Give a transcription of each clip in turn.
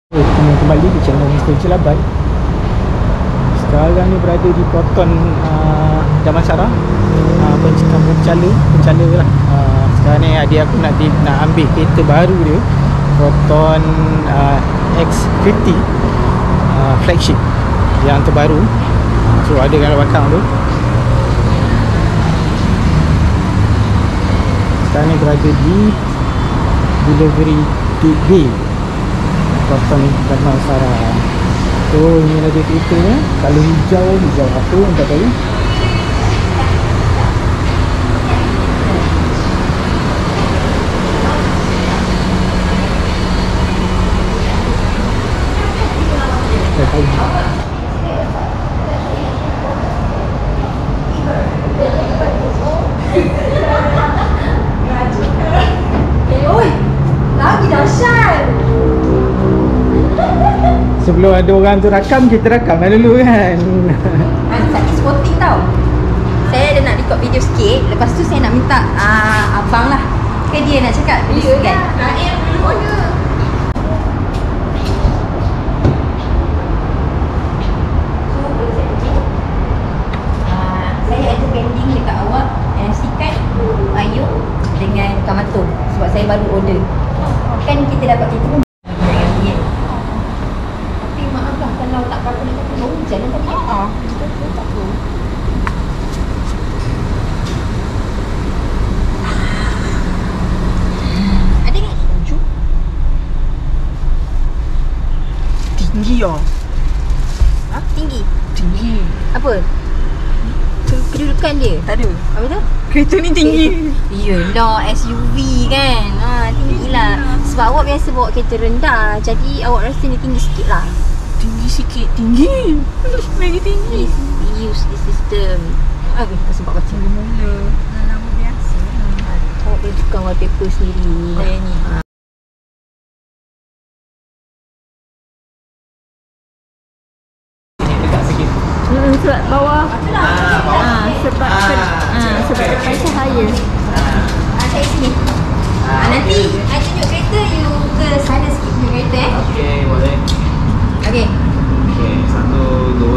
Kembali di channel Mr. Jelabat. Sekarang ni berada di Proton Damansara, pencala lah. Sekarang ni adik aku nak ambil kereta baru dia, Proton X50 flagship yang terbaru. So ada kat belakang tu. Sekarang ni berada di Delivery Bay Proton Damansara. So ni ada keretanya, kalau hijau apa tak tahu. Sebelum ada orang tu rakam, kita rakam dah dulu kan. Tadi spotting tau. Saya ada nak record video sikit. Lepas tu saya nak minta abang lah ke dia nak cakap video kan. Naim dulu order. Saya ada pending dekat awak NFC card Ayu dengan Kamato. Sebab saya baru order. Kan kita dapat kita pun jangan tadi tak apa. Ada ni? Tinggi oh. Ha? Tinggi? Tinggi. Apa? Kedudukan dia? Tak ada. Apa tu? Kereta ni tinggi. Yelah, SUV kan. Tinggi lah. Sebab awak biasa bawa kereta rendah, jadi awak rasa ni tinggi sikit lah. Tinggi sikit. Tinggi. Lagi tinggi. We use the system. Sebab baca mula. Nama biasa. Awak boleh tukar wallpaper sendiri. Ni. Sebab bawah. Sebab depan cahaya. Saya sini. Nanti I tunjuk kereta, you ke sana sikit tunjuk kereta Okey, boleh. Okay. Okey, 1, 2,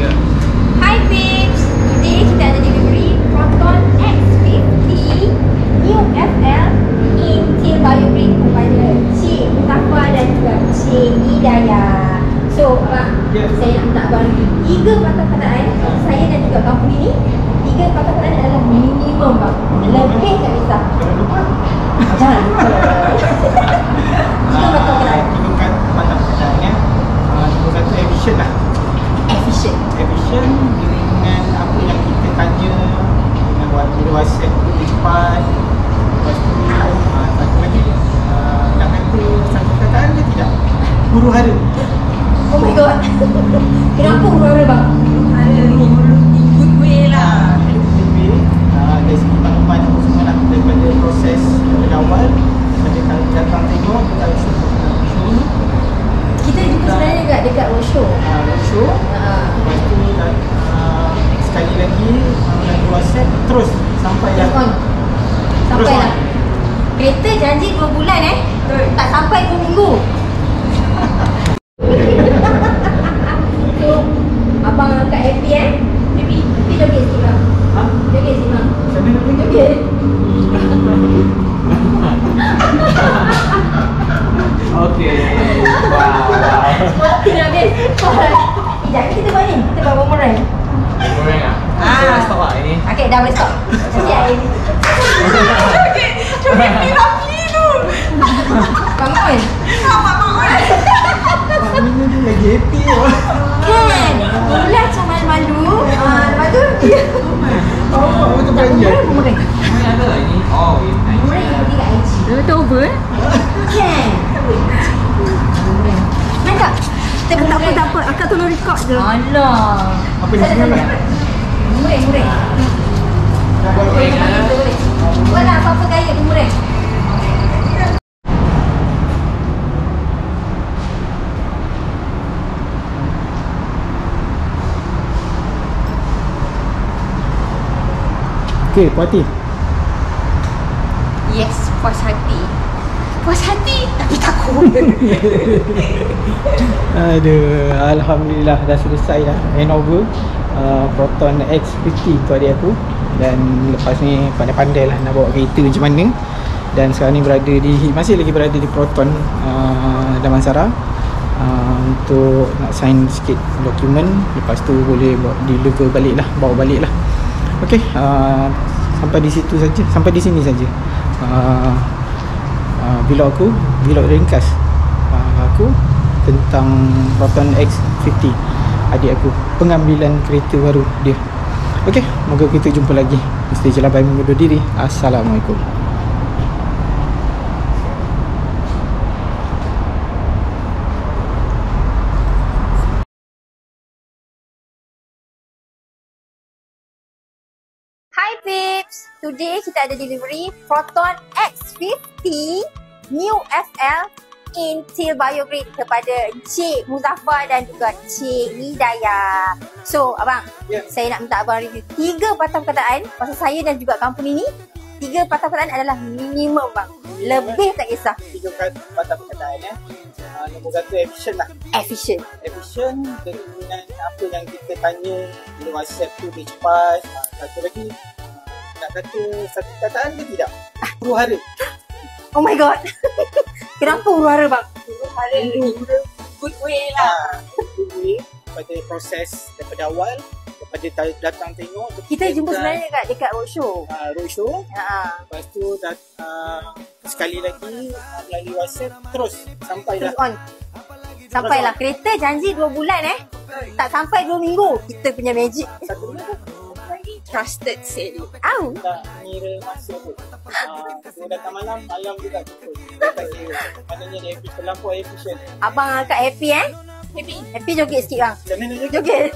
3. Hi babes. Today kita ada delivery Proton X50 New FL Interior Biobrick kepada Cik Mustafa dan juga Cik Hidayah. So, saya nak minta abang lagi 3 patah kataan. Saya dan juga company ni 3 patah kataan adalah minimum bang. Lebih tak bisa. Jangan lupa. 3 patah kataan. 3 patah kataannya. Nombor 1 efficient lah. Efficient dengan apa yang kita tanya, dengan waktu WhatsApp tu cepat. Lepas tu satu lagi, nak kata satu kataan ke tidak? Huru-hara. Oh my god. Kenapa huru-hara bang? Ada good way lah. Good way. Dari segi maklumat apa semua lah, daripada proses dari awal sampai kalau datang tengok, kita harus show. Kita juga sebenarnya dekat roadshow. Roadshow. Lepas tu sekali lagi melalui WhatsApp terus sampai dah. Sampai dah. Kereta janji 2 bulan tak sampai 2 minggu. So abang kat happy Happy joget sikit bang. Joget sikit bang. Macam mana nak Joget. Okey. Wow. Spotting habis. Sekejap kita buat ni. Kita buat boomerang. Goreng ah. Saya dah stop lah ini. Okay, dah boleh stop. Nanti air. Joget ni lagi tu. Bangun. Ini dia lagi happy lah. Kan? Mula macam malu-malu. Lepas tu dia Oh, betul banyak. boomerang. Mana ada lah ini? Oh, nice. Boomerang yang pergi kat IG. Betul over Kan? Main tak? Kita tak apa. Akak tolong record je. Alah. Apa ni sebenarnya? Boomerang. Dah buat Boleh, goreng lah. boleh. Buat lah apa-apa gaya boomerang. Okey, puas hati. Yes, puas hati. puas hati tapi takut. Aduh, alhamdulillah dah selesai dah handover Proton X50 tu adik aku. Dan lepas ni pandai-pandai lah nak bawa kereta macam mana. Dan sekarang ni masih lagi berada di Proton Damansara untuk nak sign sikit dokumen. Lepas tu boleh deliver balik lah, bawa balik lah. Okay, sampai di situ saja, sampai di sini saja vlog ringkas aku tentang Proton X50 adik aku, pengambilan kereta baru dia. Okey, moga kita jumpa lagi. Mesti je lah, bye, mengundur diri. Assalamualaikum. Hi peeps, today kita ada delivery Proton X50 New FL Intel Biograde kepada Encik Muzaffar dan juga Cik Hidayah. So abang, saya nak minta abang review 3 patah perkataan pasal saya dan juga company ni. 3 patah perkataan adalah minimum bang. Lebih tak kisah. 3 patah perkataan ya. Nombor 1 efficient lah. Efficient dengan apa yang kita tanya bila WhatsApp tu dia cepat. Satu lagi, nak kata satu perkataan ke tidak? Huru-hara. Oh my god. Kenapa huru-hara bang? Huru-hara good way lah. Good way pada proses daripada awal, daripada datang tengok. Kita jumpa sebenarnya dekat roadshow. Roadshow. Ha. Lepas tu sekali lagi melalui WhatsApp terus sampai dah. On. Sampailah kereta janji 2 bulan tak sampai 2 minggu. Kita punya magic. Satu minggu. Trusted sale. Au. Tak kira masa pun. Dia datang malam juga cukup. Tak kira. Maknanya dia terlampau efisien. Abang agak happy Happy joget sikit bang. Macam mana Joget.